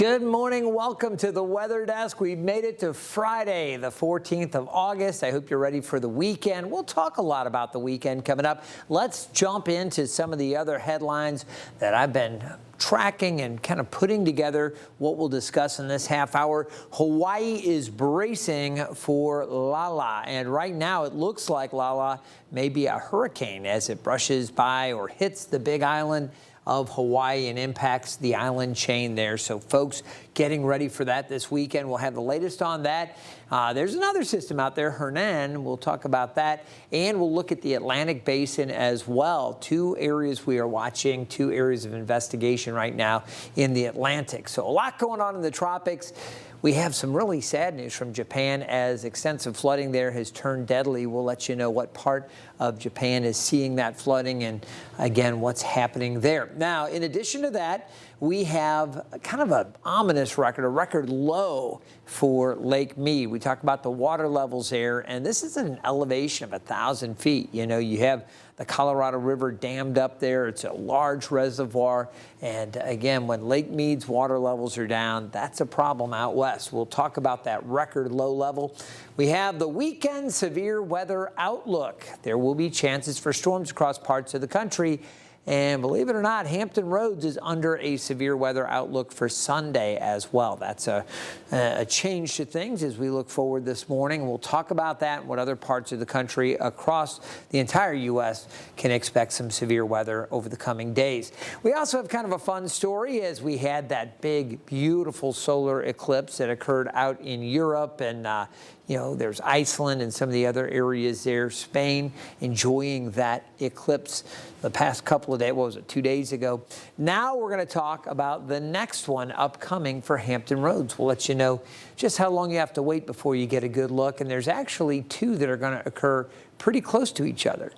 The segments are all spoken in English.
Good morning. Welcome to the Weather Desk. We made it to Friday, the 14th of August. I hope you're ready for the weekend. We'll talk a lot about the weekend coming up. Let's jump into some of the other headlines that I've been tracking and kind of putting together what we'll discuss in this half hour. Hawaii is bracing for Lala, and right now it looks like Lala may be a hurricane as it brushes by or hits the Big Island of Hawaii and impacts the island chain there. So folks, getting ready for that this weekend. We'll have the latest on that. There's another system out there, Hernan. We'll talk about that. And we'll look at the Atlantic Basin as well. Two areas we are watching, two areas of investigation right now in the Atlantic. So a lot going on in the tropics. We have some really sad news from Japan as extensive flooding there has turned deadly. We'll let you know what part of Japan is seeing that flooding and, again, what's happening there. Now, in addition to that, we have kind of an ominous record, a record low for Lake Mead. We talk about the water levels there, and this is at an elevation of 1,000 feet. You know, you have the Colorado River dammed up there. It's a large reservoir. And again, when Lake Mead's water levels are down, that's a problem out west. We'll talk about that record low level. We have the weekend severe weather outlook. There will be chances for storms across parts of the country. And believe it or not, Hampton Roads is under a severe weather outlook for Sunday as well. That's a change to things as we look forward this morning. We'll talk about that and what other parts of the country across the entire U.S. can expect some severe weather over the coming days. We also have kind of a fun story as we had that big, beautiful solar eclipse that occurred out in Europe. And you know, there's Iceland and some of the other areas there. Spain enjoying that eclipse the past couple of days. What was it, 2 days ago? Now we're going to talk about the next one upcoming for Hampton Roads. We'll let you know just how long you have to wait before you get a good look. And there's actually two that are going to occur pretty close to each other.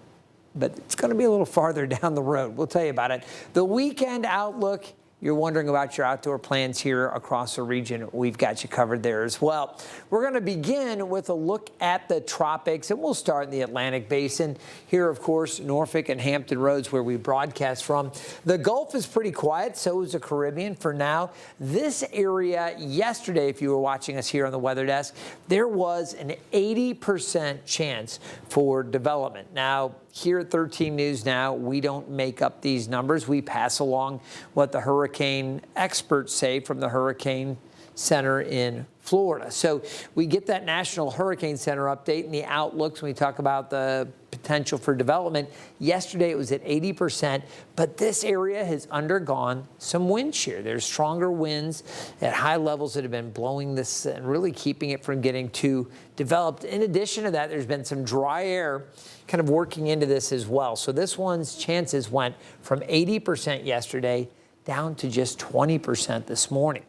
But it's going to be a little farther down the road. We'll tell you about it. The weekend outlook. You're wondering about your outdoor plans here across the region. We've got you covered there as well. We're going to begin with a look at the tropics, and we'll start in the Atlantic Basin. Here, of course, Norfolk and Hampton Roads, where we broadcast from. The Gulf is pretty quiet, so is the Caribbean for now. This area yesterday, if you were watching us here on the Weather Desk, there was an 80% chance for development. Now, here at 13 News Now, we don't make up these numbers. We pass along what the hurricane experts say from the Hurricane Center in Florida. So we get that National Hurricane Center update and the outlooks when we talk about the potential for development. Yesterday it was at 80%, but this area has undergone some wind shear. There's stronger winds at high levels that have been blowing this and really keeping it from getting too developed. In addition to that, there's been some dry air kind of working into this as well. So this one's chances went from 80% yesterday down to just 20% this morning.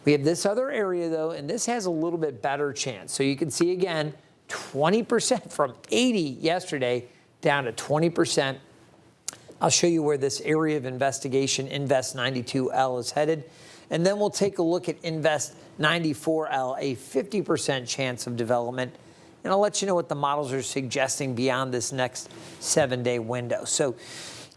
We have this other area, though, and this has a little bit better chance. So you can see, again, 20% from 80 yesterday down to 20%. I'll show you where this area of investigation, Invest 92L, is headed. And then we'll take a look at Invest 94L, a 50% chance of development. And I'll let you know what the models are suggesting beyond this next 7-day window. So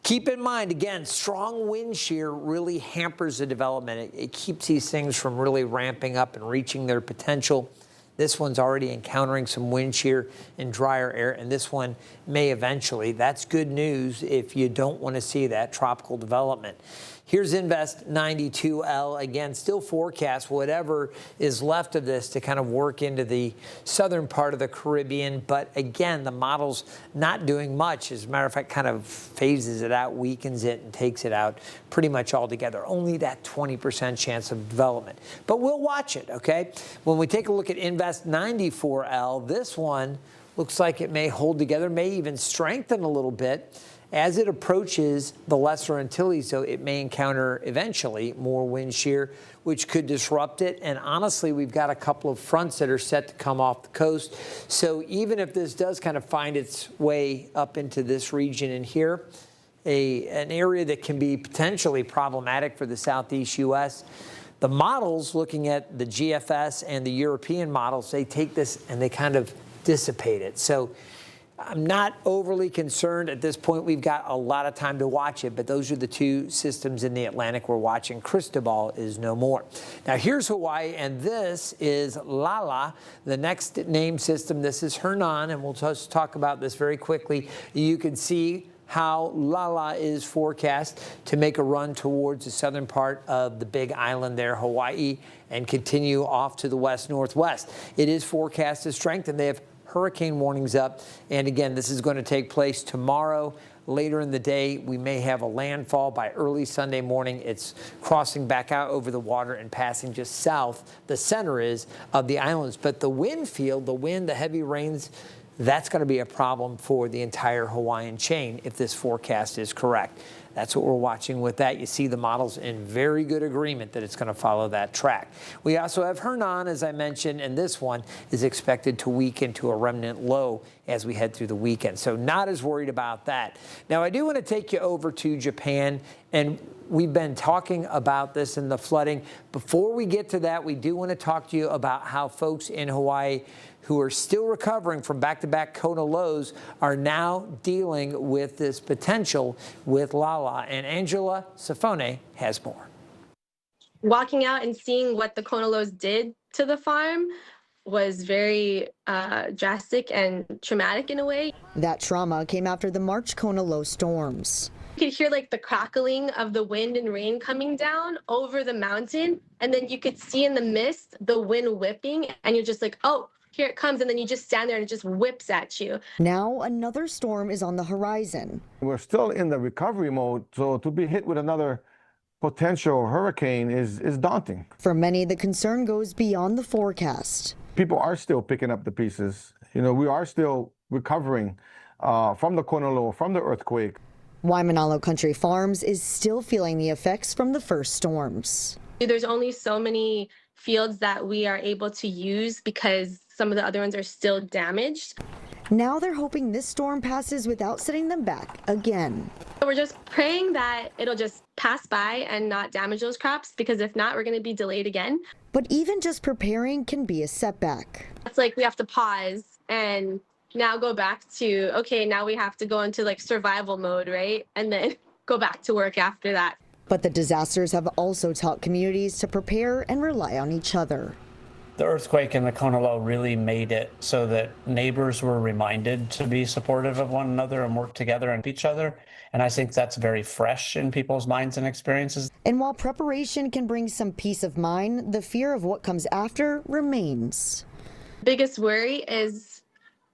keep in mind, again, strong wind shear really hampers the development. It keeps these things from really ramping up and reaching their potential. This one's already encountering some wind shear and drier air, and this one may eventually. That's good news if you don't want to see that tropical development. Here's Invest 92L. Again, still forecast whatever is left of this to kind of work into the southern part of the Caribbean. But again, the model's not doing much. As a matter of fact, kind of phases it out, weakens it, and takes it out pretty much altogether. Only that 20% chance of development. But we'll watch it, okay? When we take a look at Invest 94L, this one looks like it may hold together, may even strengthen a little bit. As it approaches the Lesser Antilles, so it may encounter eventually more wind shear, which could disrupt it. And honestly, we've got a couple of fronts that are set to come off the coast. So even if this does kind of find its way up into this region in here, an area that can be potentially problematic for the southeast U.S., the models looking at the GFS and the European models, they take this and they kind of dissipate it. So I'm not overly concerned at this point. We've got a lot of time to watch it, but those are the two systems in the Atlantic we're watching. Cristobal is no more. Now here's Hawaii, and this is Lala, the next named system. This is Hernan, and we'll just talk about this very quickly. You can see how Lala is forecast to make a run towards the southern part of the big island there, Hawaii, and continue off to the west-northwest. It is forecast to strengthen. They have hurricane warnings up, and again, this is going to take place tomorrow. Later in the day, we may have a landfall by early Sunday morning. It's crossing back out over the water and passing just south, the center is, of the islands. But the wind field, the wind, the heavy rains, that's going to be a problem for the entire Hawaiian chain if this forecast is correct. That's what we're watching with that. You see the models in very good agreement that it's going to follow that track. We also have Hernan, as I mentioned, and this one is expected to weaken to a remnant low as we head through the weekend. So not as worried about that. Now, I do want to take you over to Japan, and we've been talking about this and the flooding. Before we get to that, we do want to talk to you about how folks in Hawaii who are still recovering from back-to-back Kona lows are now dealing with this potential with Lala. And Angela Safone has more. Walking out and seeing what the Kona lows did to the farm was very drastic and traumatic in a way. That trauma came after the March Kona low storms. You could hear like the crackling of the wind and rain coming down over the mountain, and then you could see in the mist the wind whipping, and you're just like, oh, here it comes, and then you just stand there and it just whips at you. Now another storm is on the horizon. We're still in the recovery mode, so to be hit with another potential hurricane is daunting. For many, the concern goes beyond the forecast. People are still picking up the pieces. You know, we are still recovering from the Kona low, from the earthquake. Waimanalo Country Farms is still feeling the effects from the first storms. There's only so many fields that we are able to use because some of the other ones are still damaged. Now they're hoping this storm passes without setting them back again. We're just praying that it'll just pass by and not damage those crops, because if not, we're going to be delayed again. But even just preparing can be a setback. It's like we have to pause and now go back to, okay, now we have to go into like survival mode, right? And then go back to work after that. But the disasters have also taught communities to prepare and rely on each other. The earthquake and the Kona low really made it so that neighbors were reminded to be supportive of one another and work together and each other. And I think that's very fresh in people's minds and experiences. And while preparation can bring some peace of mind, the fear of what comes after remains. Biggest worry is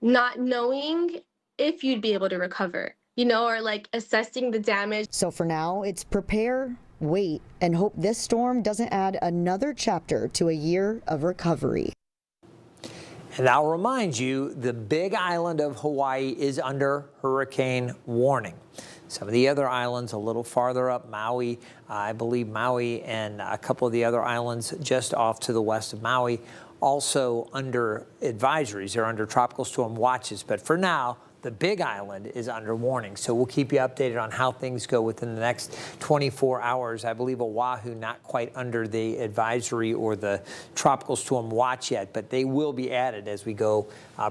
not knowing if you'd be able to recover, you know, or like assessing the damage. So for now, it's prepare, wait, and hope this storm doesn't add another chapter to a year of recovery. And I'll remind you, the big island of Hawaii is under hurricane warning. Some of the other islands a little farther up, Maui, I believe Maui and a couple of the other islands just off to the west of Maui, also under advisories. They're under tropical storm watches. But for now, the big island is under warning. So we'll keep you updated on how things go within the next 24 hours. I believe Oahu not quite under the advisory or the tropical storm watch yet, but they will be added as we go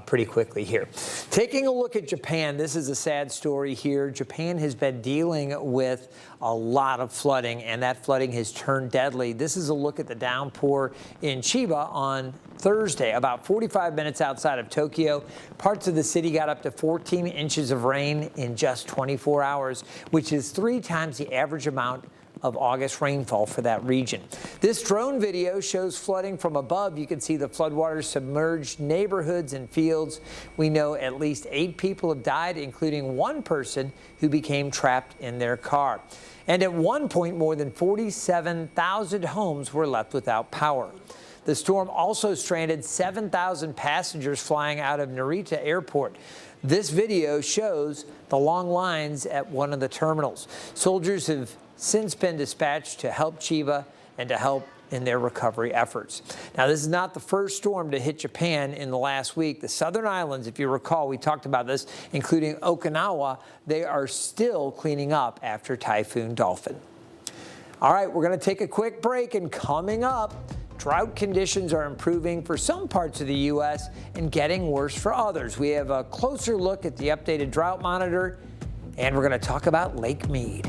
pretty quickly here. Taking a look at Japan, this is a sad story here. Japan has been dealing with a lot of flooding, and that flooding has turned deadly. This is a look at the downpour in Chiba on Thursday, about 45 minutes outside of Tokyo. Parts of the city got up to 14 inches of rain in just 24 hours, which is 3 times the average amount of August rainfall for that region. This drone video shows flooding from above. You can see the floodwaters submerged neighborhoods and fields. We know at least 8 people have died, including 1 person who became trapped in their car. And at one point, more than 47,000 homes were left without power. The storm also stranded 7,000 passengers flying out of Narita Airport. This video shows the long lines at one of the terminals. Soldiers have since been dispatched to help Chiba and to help in their recovery efforts. Now, this is not the first storm to hit Japan in the last week. The southern islands, if you recall, we talked about this, including Okinawa, they are still cleaning up after Typhoon Dolphin. All right, we're going to take a quick break, and coming up, drought conditions are improving for some parts of the U.S. and getting worse for others. We have a closer look at the updated drought monitor, and we're going to talk about Lake Mead.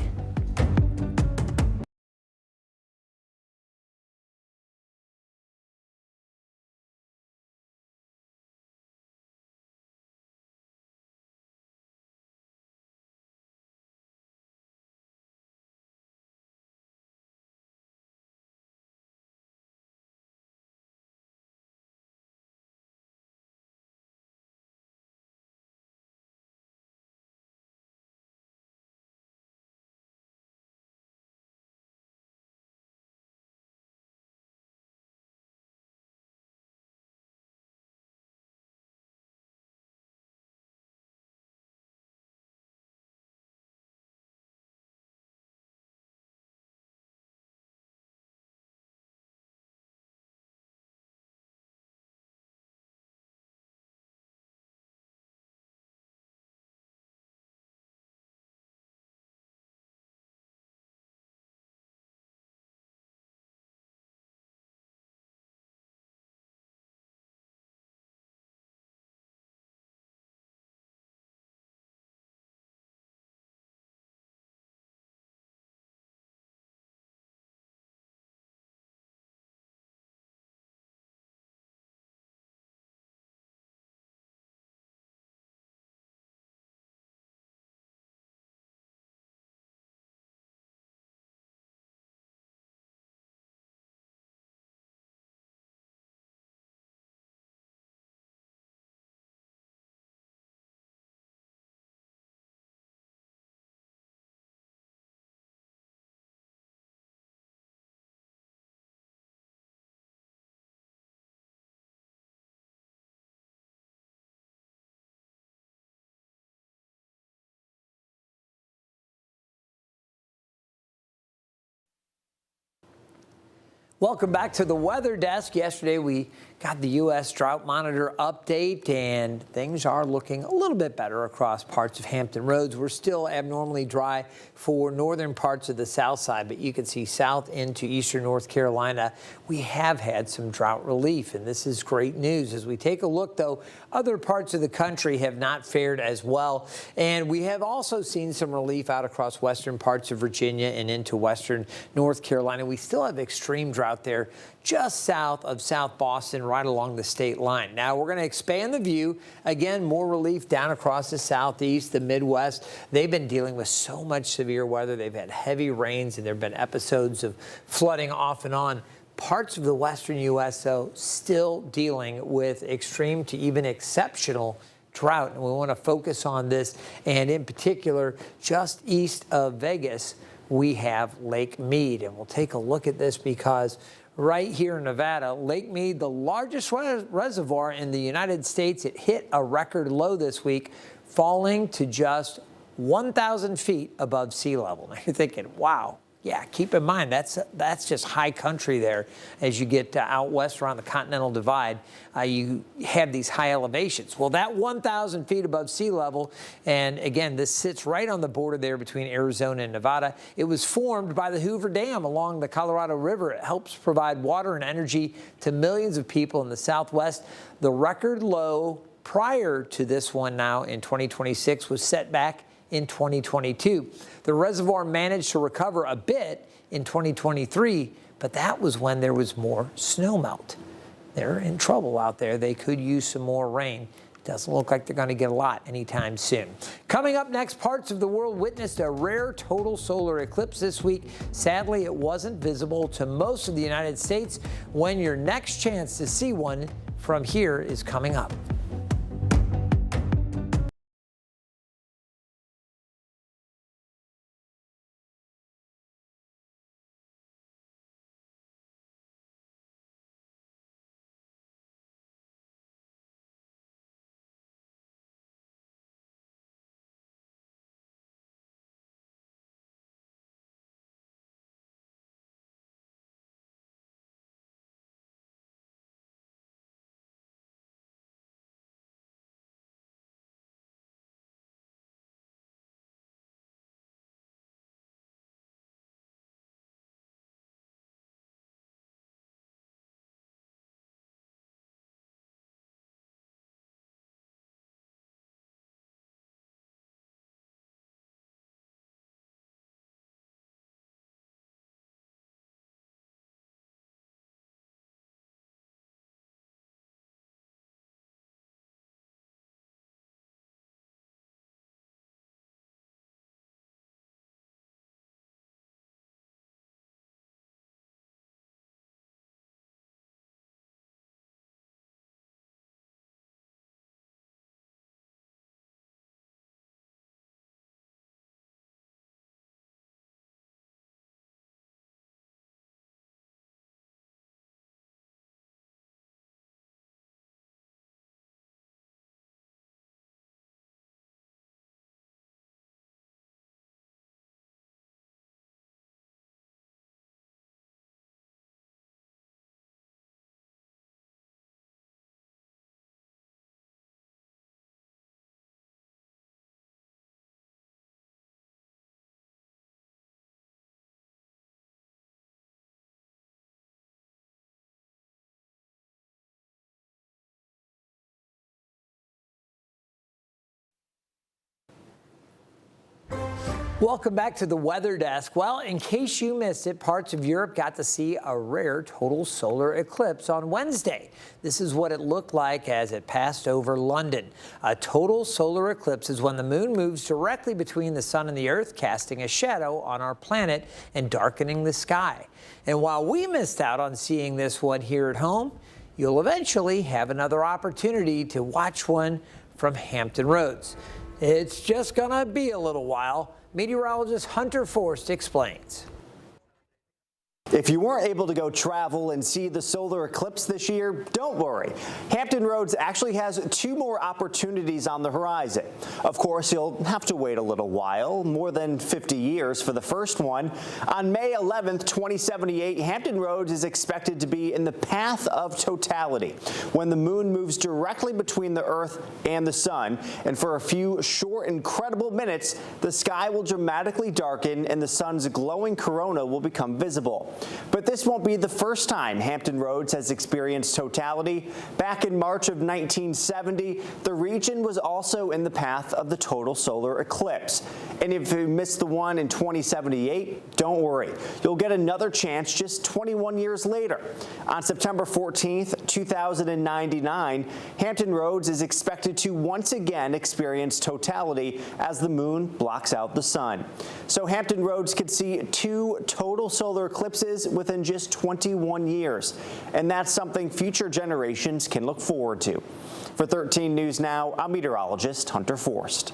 Welcome back to the Weather Desk. Yesterday we got the U.S. Drought Monitor update, and things are looking a little bit better across parts of Hampton Roads. We're still abnormally dry for northern parts of the south side, but you can see south into eastern North Carolina, we have had some drought relief, and this is great news. As we take a look, though, other parts of the country have not fared as well, and we have also seen some relief out across western parts of Virginia and into western North Carolina. We still have extreme drought out there just south of South Boston, right along the state line. Now we're going to expand the view. Again, more relief down across the southeast, the Midwest. They've been dealing with so much severe weather. They've had heavy rains, and there have been episodes of flooding off and on. Parts of the western U.S., though, still dealing with extreme to even exceptional drought, and we want to focus on this. And in particular, just east of Vegas, we have Lake Mead, and we'll take a look at this because right here in Nevada, Lake Mead, the largest reservoir in the United States, it hit a record low this week, falling to just 1,000 feet above sea level. Now you're thinking, wow. Yeah, keep in mind, that's just high country there. As you get out west around the Continental Divide, you have these high elevations. Well, that 1,000 feet above sea level, and again, this sits right on the border there between Arizona and Nevada. It was formed by the Hoover Dam along the Colorado River. It helps provide water and energy to millions of people in the Southwest. The record low prior to this one now in 2026 was set back in 2022. The reservoir managed to recover a bit in 2023, but that was when there was more snowmelt. They're in trouble out there. They could use some more rain. Doesn't look like they're going to get a lot anytime soon. Coming up next, parts of the world witnessed a rare total solar eclipse this week. Sadly, it wasn't visible to most of the United States. When your next chance to see one from here is coming up. Welcome back to the Weather Desk. Well, in case you missed it, parts of Europe got to see a rare total solar eclipse on Wednesday. This is what it looked like as it passed over London. A total solar eclipse is when the moon moves directly between the sun and the earth, casting a shadow on our planet and darkening the sky. And while we missed out on seeing this one here at home, you'll eventually have another opportunity to watch one from Hampton Roads. It's just gonna be a little while. Meteorologist Hunter Forst explains. If you weren't able to go travel and see the solar eclipse this year, don't worry. Hampton Roads actually has 2 more opportunities on the horizon. Of course, you'll have to wait a little while, more than 50 years for the first one. On May 11th, 2078, Hampton Roads is expected to be in the path of totality, when the moon moves directly between the Earth and the sun. And for a few short, incredible minutes, the sky will dramatically darken and the sun's glowing corona will become visible. But this won't be the first time Hampton Roads has experienced totality. Back in March of 1970, the region was also in the path of the total solar eclipse. And if you missed the one in 2078, don't worry. You'll get another chance just 21 years later. On September 14th, 2099, Hampton Roads is expected to once again experience totality as the moon blocks out the sun. So Hampton Roads could see 2 total solar eclipses within just 21 years. And that's something future generations can look forward to. For 13 News Now, I'm meteorologist Hunter Forst.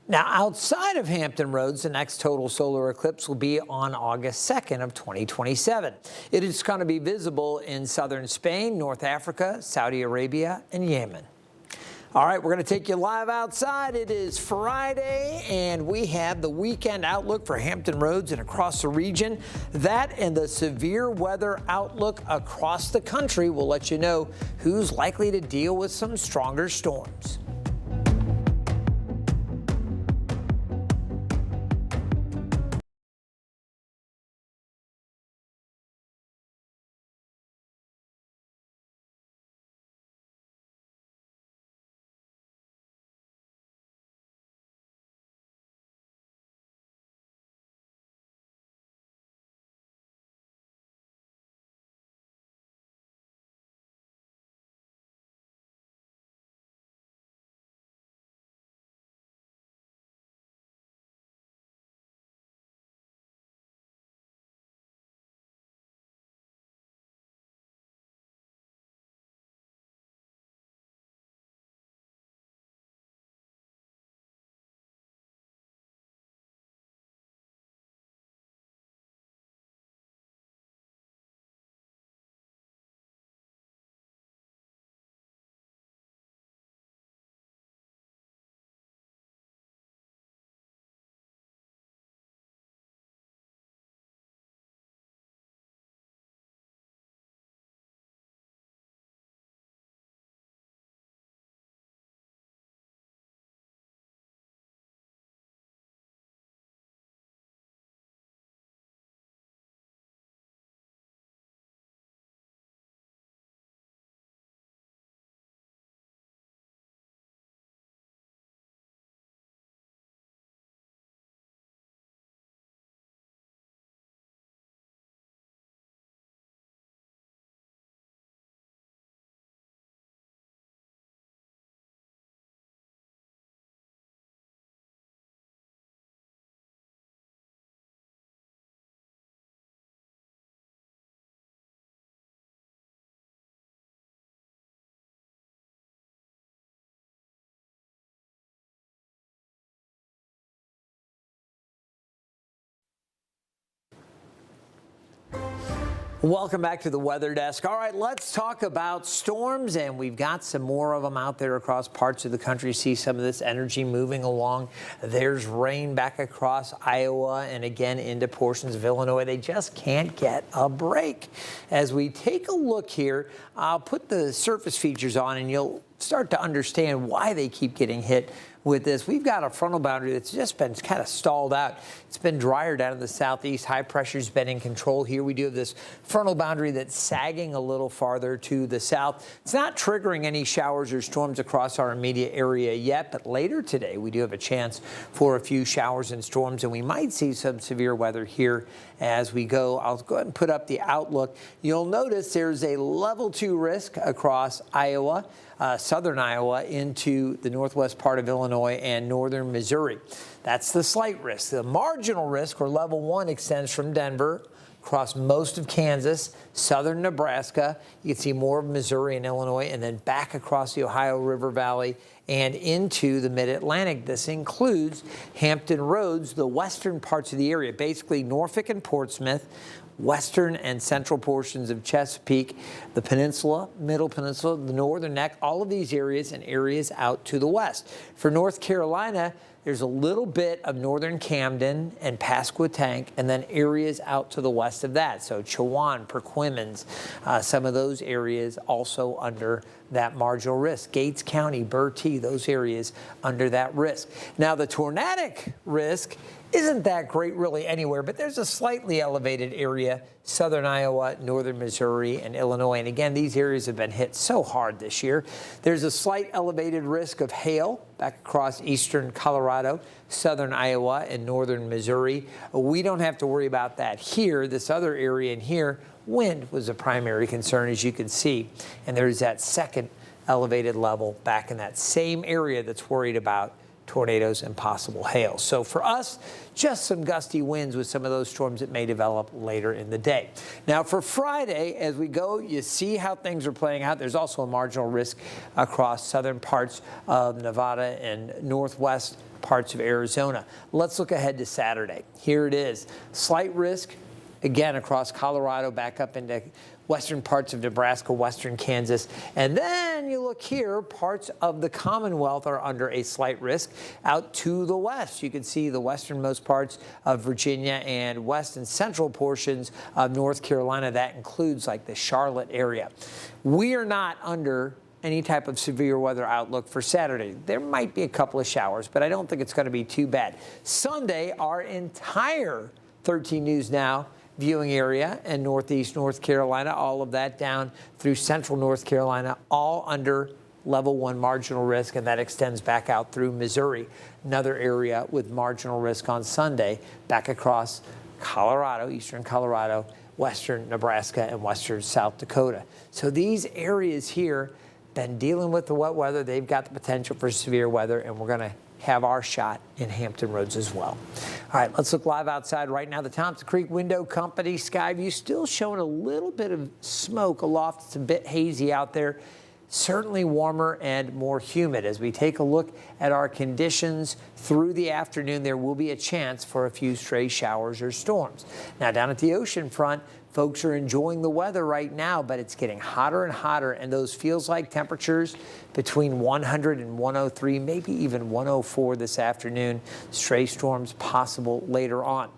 Now, outside of Hampton Roads, the next total solar eclipse will be on August 2nd of 2027. It is going to be visible in southern Spain, North Africa, Saudi Arabia, and Yemen. All right, we're going to take you live outside. It is Friday, and we have the weekend outlook for Hampton Roads and across the region. That and the severe weather outlook across the country will let you know who's likely to deal with some stronger storms. Welcome back to the Weather Desk. All right, let's talk about storms, and we've got some more of them out there across parts of the country. See some of this energy moving along. There's rain back across Iowa and again into portions of Illinois. They just can't get a break. As we take a look here, I'll put the surface features on and you'll start to understand why they keep getting hit with this. We've got a frontal boundary that's just been kind of stalled out. It's been drier down in the southeast. High pressure's been in control here. We do have this frontal boundary that's sagging a little farther to the south. It's not triggering any showers or storms across our immediate area yet, but later today we do have a chance for a few showers and storms, and we might see some severe weather here as we go. I'll go ahead and put up the outlook. You'll notice there's a level 2 risk across Iowa, southern Iowa into the northwest part of Illinois and northern Missouri. That's the slight risk. The marginal risk, or level 1, extends from Denver across most of Kansas, southern Nebraska. You can see more of Missouri and Illinois, and then back across the Ohio River Valley and into the mid-Atlantic. This includes Hampton Roads, the western parts of the area, basically Norfolk and Portsmouth, western and central portions of Chesapeake, the peninsula, middle peninsula, the northern neck, all of these areas and areas out to the west. For North Carolina, there's a little bit of northern Camden and Pasquotank, and then areas out to the west of that. So Chowan, Perquimans, some of those areas also under that marginal risk. Gates County, Bertie, those areas under that risk. Now, the tornadic risk isn't that great really anywhere, but there's a slightly elevated area, southern Iowa, northern Missouri, and Illinois. And again, these areas have been hit so hard this year. There's a slight elevated risk of hail back across eastern Colorado, southern Iowa, and northern Missouri. We don't have to worry about that here. This other area in here, wind was a primary concern, as you can see. And there's that second elevated level back in that same area that's worried about tornadoes and possible hail. So for us, just some gusty winds with some of those storms that may develop later in the day. Now for Friday, as we go, you see how things are playing out. There's also a marginal risk across southern parts of Nevada and northwest parts of Arizona. Let's look ahead to Saturday. Here it is. Slight risk, again, across Colorado, back up into western parts of Nebraska, western Kansas. And then you look here, parts of the Commonwealth are under a slight risk out to the west. You can see the westernmost parts of Virginia and west and central portions of North Carolina. That includes like the Charlotte area. We are not under any type of severe weather outlook for Saturday. There might be a couple of showers, but I don't think it's going to be too bad. Sunday, our entire 13 News Now viewing area and northeast North Carolina, all of that down through central North Carolina, all under level 1 marginal risk, and that extends back out through Missouri, another area with marginal risk on Sunday, back across Colorado, eastern Colorado, western Nebraska, and western South Dakota. So these areas here been dealing with the wet weather. They've got the potential for severe weather, and we're going to have our shot in Hampton Roads as well. All right, let's look live outside right now. The Thompson Creek Window Company sky view still showing a little bit of smoke aloft. It's a bit hazy out there. Certainly warmer and more humid. As we take a look at our conditions through the afternoon, there will be a chance for a few stray showers or storms. Now, down at the ocean front, folks are enjoying the weather right now, but it's getting hotter and hotter, and those feels like temperatures between 100 and 103, maybe even 104 this afternoon. Stray storms possible later on.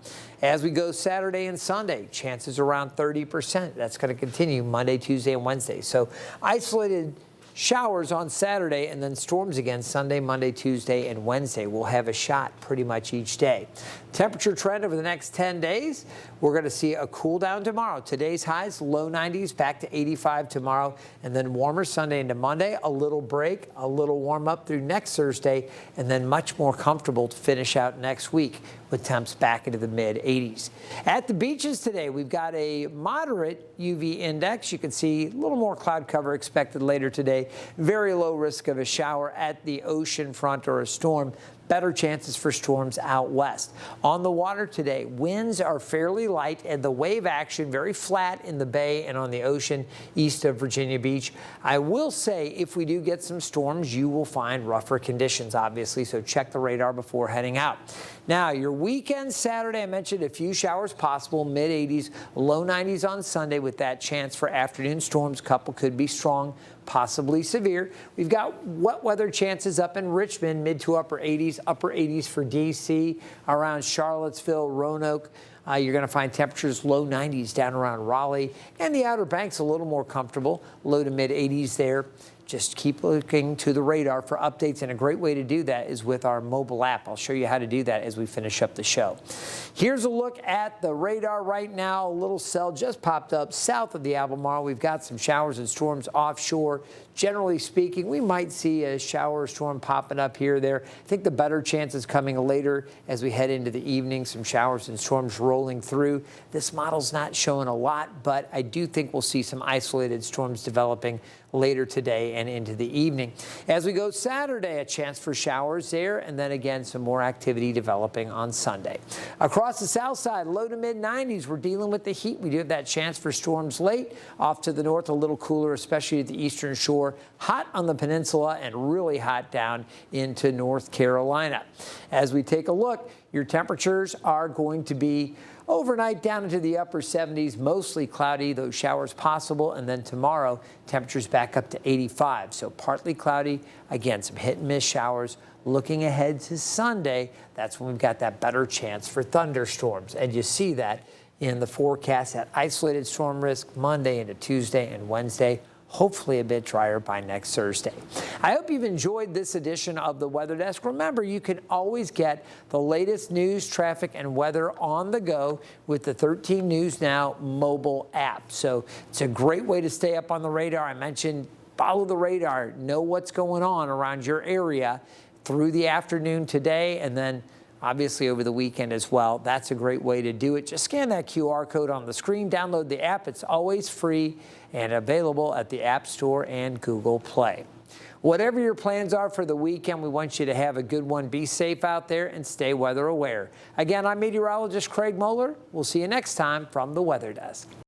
As we go Saturday and Sunday, chances around 30%. That's going to continue Monday, Tuesday, and Wednesday. So isolated showers on Saturday and then storms again Sunday, Monday, Tuesday, and Wednesday. We'll have a shot pretty much each day. Temperature trend over the next 10 days, we're going to see a cool down tomorrow. Today's highs, low 90s, back to 85 tomorrow, and then warmer Sunday into Monday. A little break, a little warm up through next Thursday, and then much more comfortable to finish out next week with temps back into the mid 80s. At the beaches today, we've got a moderate UV index. You can see a little more cloud cover expected later today. Very low risk of a shower at the ocean front or a storm. Better chances for storms out west. On the water today, winds are fairly light and the wave action very flat in the bay and on the ocean east of Virginia Beach. I will say if we do get some storms, you will find rougher conditions, obviously, so check the radar before heading out. Now, your weekend Saturday, I mentioned a few showers possible, mid 80s, low 90s on Sunday with that chance for afternoon storms. Couple could be strong, possibly severe. We've got wet weather chances up in Richmond, mid to upper 80s for D.C., around Charlottesville, Roanoke. You're going to find temperatures low 90s down around Raleigh, and the Outer Banks a little more comfortable, low to mid 80s there. just keep looking to the radar for updates, and a great way to do that is with our mobile app. I'll show you how to do that as we finish up the show. Here's a look at the radar right now. A little cell just popped up south of the Albemarle. We've got some showers and storms offshore. Generally speaking, we might see a shower or storm popping up here or there. I think the better chance is coming later as we head into the evening, some showers and storms rolling through. This model's not showing a lot, but I do think we'll see some isolated storms developing later today and into the evening. As we go Saturday, a chance for showers there, and then again some more activity developing on Sunday. Across the south side, low to mid 90s, we're dealing with the heat. We do have that chance for storms late. Off to the north, a little cooler, especially at the eastern shore. Hot on the peninsula and really hot down into North Carolina. As we take a look, your temperatures are going to be overnight down into the upper 70s, mostly cloudy, those showers possible, and then tomorrow temperatures back up to 85. So partly cloudy, again, some hit and miss showers. Looking ahead to Sunday, that's when we've got that better chance for thunderstorms. And you see that in the forecast, that isolated storm risk Monday into Tuesday and Wednesday. Hopefully a bit drier by next Thursday. I hope you've enjoyed this edition of the Weather Desk. Remember, you can always get the latest news, traffic, and weather on the go with the 13 News Now mobile app. So it's a great way to stay up on the radar. I mentioned follow the radar, know what's going on around your area through the afternoon today, and then obviously over the weekend as well. That's a great way to do it. Just scan that QR code on the screen, download the app. It's always free and available at the App Store and Google Play. Whatever your plans are for the weekend, we want you to have a good one. Be safe out there and stay weather aware. Again, I'm meteorologist Craig Moeller. We'll see you next time from the Weather Desk.